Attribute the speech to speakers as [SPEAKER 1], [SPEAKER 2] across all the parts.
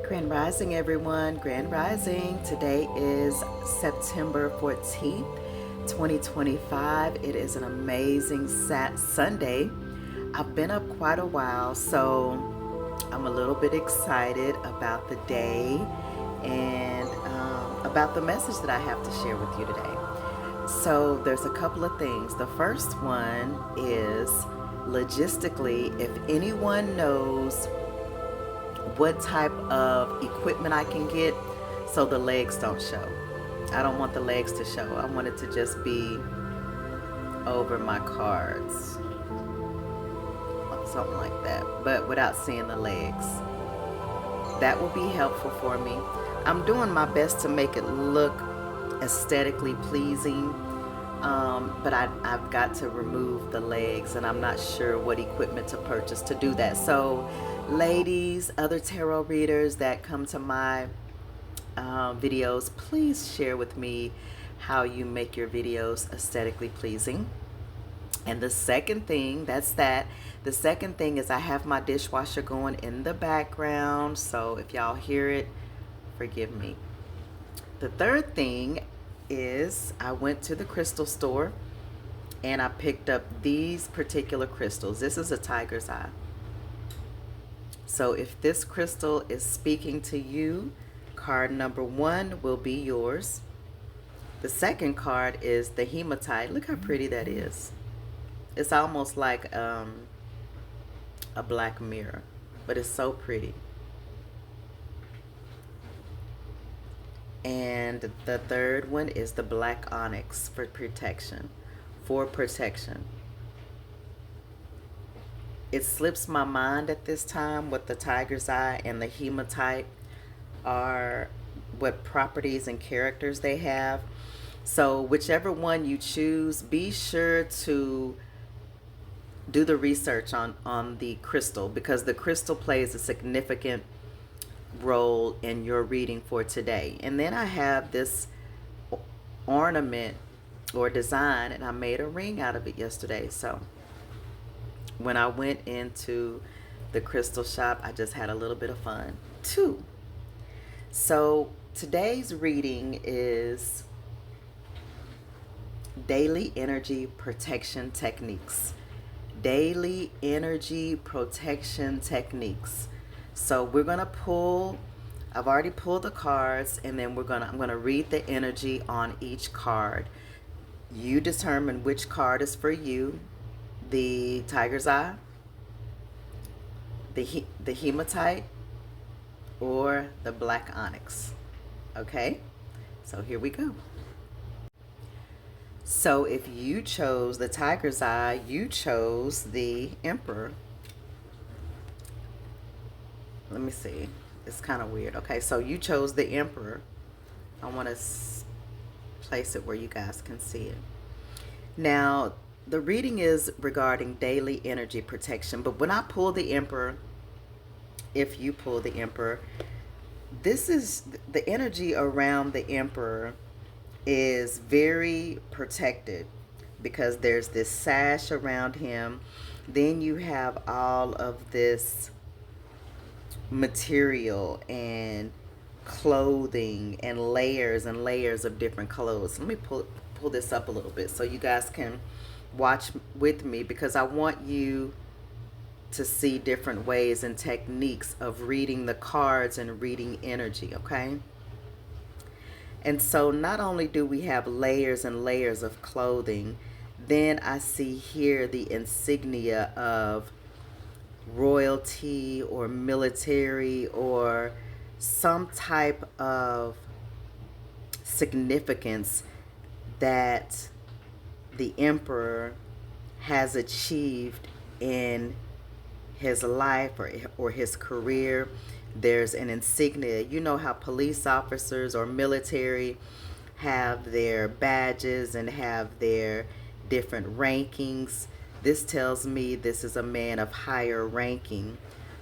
[SPEAKER 1] Grand Rising, everyone. Grand Rising. Today is September 14th, 2025. It is an amazing Sunday. I've been up quite a while, so I'm a little bit excited about the day and about the message that I have to share with you today. So, there's a couple of things. The first one is logistically, if anyone knows what type of equipment I can get so the legs don't show. I don't want the legs to show. I want it to just be over my cards. Something like that. But without seeing the legs. That will be helpful for me. I'm doing my best to make it look aesthetically pleasing. But I've got to remove the legs, and I'm not sure what equipment to purchase to do that. So ladies, other tarot readers that come to my videos, please share with me how you make your videos aesthetically pleasing. And the second thing, the second thing is I have my dishwasher going in the background, so if y'all hear it, forgive me. The third thing is I went to the crystal store and I picked up these particular crystals. This is a tiger's eye. So if this crystal is speaking to you, card number 1 will be yours. The second card is the hematite. Look how pretty that is. It's almost like a black mirror, but it's so pretty. And the third one is the black onyx for protection. It slips my mind at this time what the tiger's eye and the hematite are, what properties and characters they have. So whichever one you choose, be sure to do the research on the crystal, because the crystal plays a significant role in your reading for today. And then I have this ornament or design, and I made a ring out of it yesterday. So when I went into the crystal shop, I just had a little bit of fun too. So today's reading is daily energy protection techniques. Daily energy protection techniques. So we're going to pull, I've already pulled the cards, and then I'm going to read the energy on each card. You determine which card is for you. The tiger's eye, the hematite, or the black onyx. Okay? So here we go. So if you chose the tiger's eye, you chose the emperor. Let me see. It's kind of weird. Okay, so you chose the emperor. I want to place it where you guys can see it. Now, the reading is regarding daily energy protection, but when I pull the emperor, if you pull the emperor, this is the energy around the emperor is very protected, because there's this sash around him. Then you have all of this material and clothing and layers of different clothes. Let me pull this up a little bit so you guys can watch with me, because I want you to see different ways and techniques of reading the cards and reading energy, okay? And so not only do we have layers and layers of clothing, then I see here the insignia of royalty or military or some type of significance that the emperor has achieved in his life or his career. There's an insignia. You know how police officers or military have their badges and have their different rankings. This tells me this is a man of higher ranking.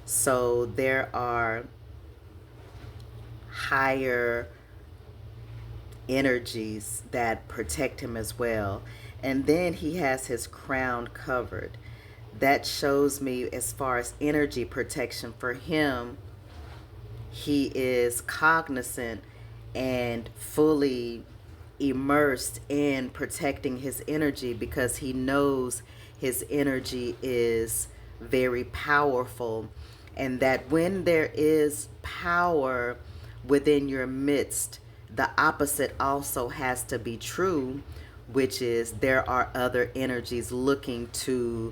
[SPEAKER 1] So there are higher energies that protect him as well. And then he has his crown covered. That shows me, as far as energy protection for him, he is cognizant and fully immersed in protecting his energy because he knows his energy is very powerful, and that when there is power within your midst, the opposite also has to be true, which is there are other energies looking to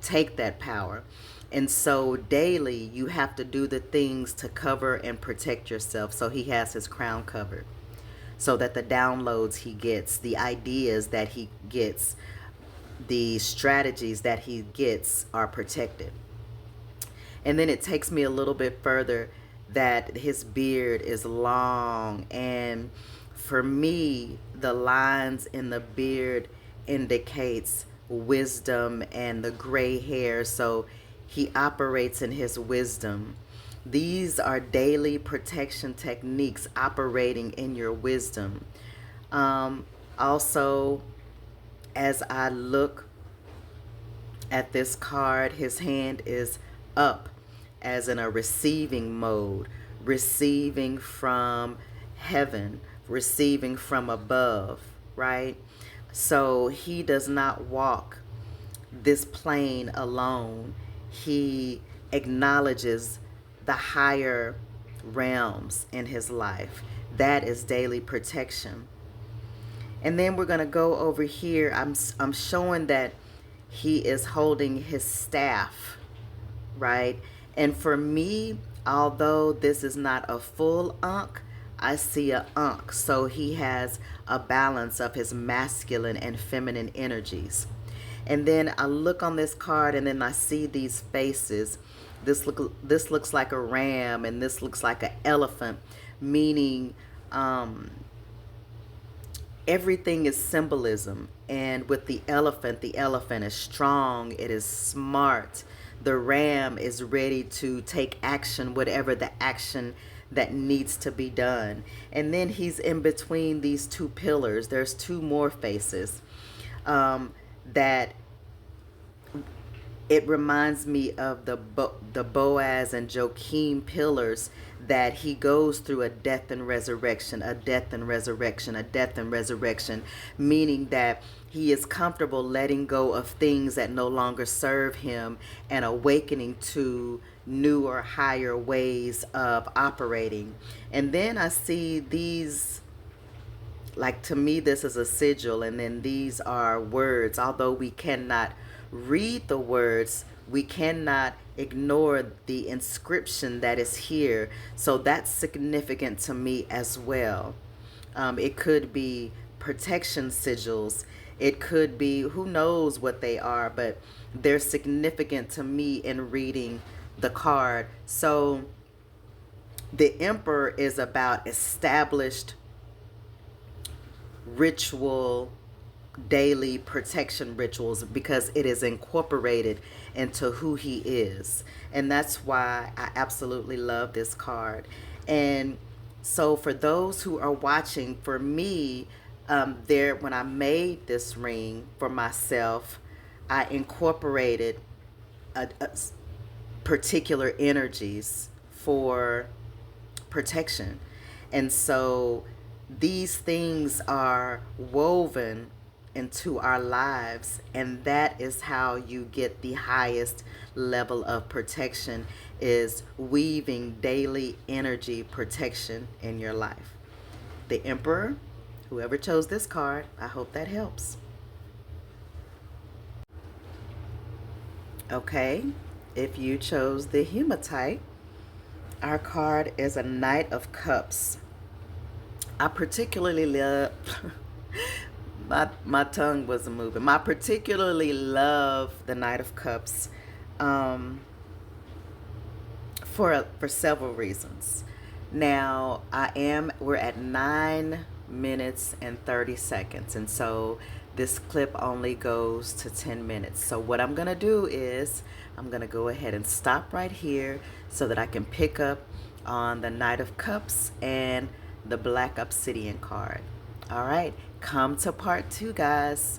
[SPEAKER 1] take that power. And so daily you have to do the things to cover and protect yourself. So he has his crown covered so that the downloads he gets, the ideas that he gets, the strategies that he gets are protected. And then it takes me a little bit further that his beard is long. And for me, the lines in the beard indicates wisdom and the gray hair. So he operates in his wisdom. These are daily protection techniques operating in your wisdom. Also, as I look at this card, his hand is up as in a receiving mode, receiving from heaven, receiving from above, right? So he does not walk this plane alone. He acknowledges the higher realms in his life. That is daily protection. And then we're going to go over here. I'm showing that he is holding his staff, right? And for me, although this is not a full Ankh, I see a Ankh. So he has a balance of his masculine and feminine energies. And then I look on this card and then I see these faces. This looks like a ram and this looks like an elephant, meaning everything is symbolism. And with the elephant is strong, it is smart. The ram is ready to take action, whatever the action that needs to be done. And then he's in between these two pillars. There's two more faces that it reminds me of the Boaz and Joachim pillars, that he goes through a death and resurrection, a death and resurrection, a death and resurrection, meaning that he is comfortable letting go of things that no longer serve him and awakening to newer, higher ways of operating. And then I see these, like, to me this is a sigil, and then these are words. Although we cannot read the words, we cannot ignore the inscription that is here. So that's significant to me as well. It could be protection sigils. It could be, who knows what they are, but they're significant to me in reading the card. So the Emperor is about established ritual, daily protection rituals, because it is incorporated into who he is. And that's why I absolutely love this card. And so for those who are watching, for me, when I made this ring for myself, I incorporated a particular energies for protection. And so these things are woven into our lives, and that is how you get the highest level of protection, is weaving daily energy protection in your life. The Emperor, whoever chose this card, I hope that helps. Okay, if you chose the hematite, our card is a Knight of Cups. I particularly love my tongue wasn't moving. I particularly love the Knight of Cups for several reasons. Now we're at 9 minutes and 30 seconds, and so this clip only goes to 10 minutes. So what I'm gonna do is I'm gonna go ahead and stop right here so that I can pick up on the Knight of Cups and the Black Obsidian card. All right, come to part 2, guys.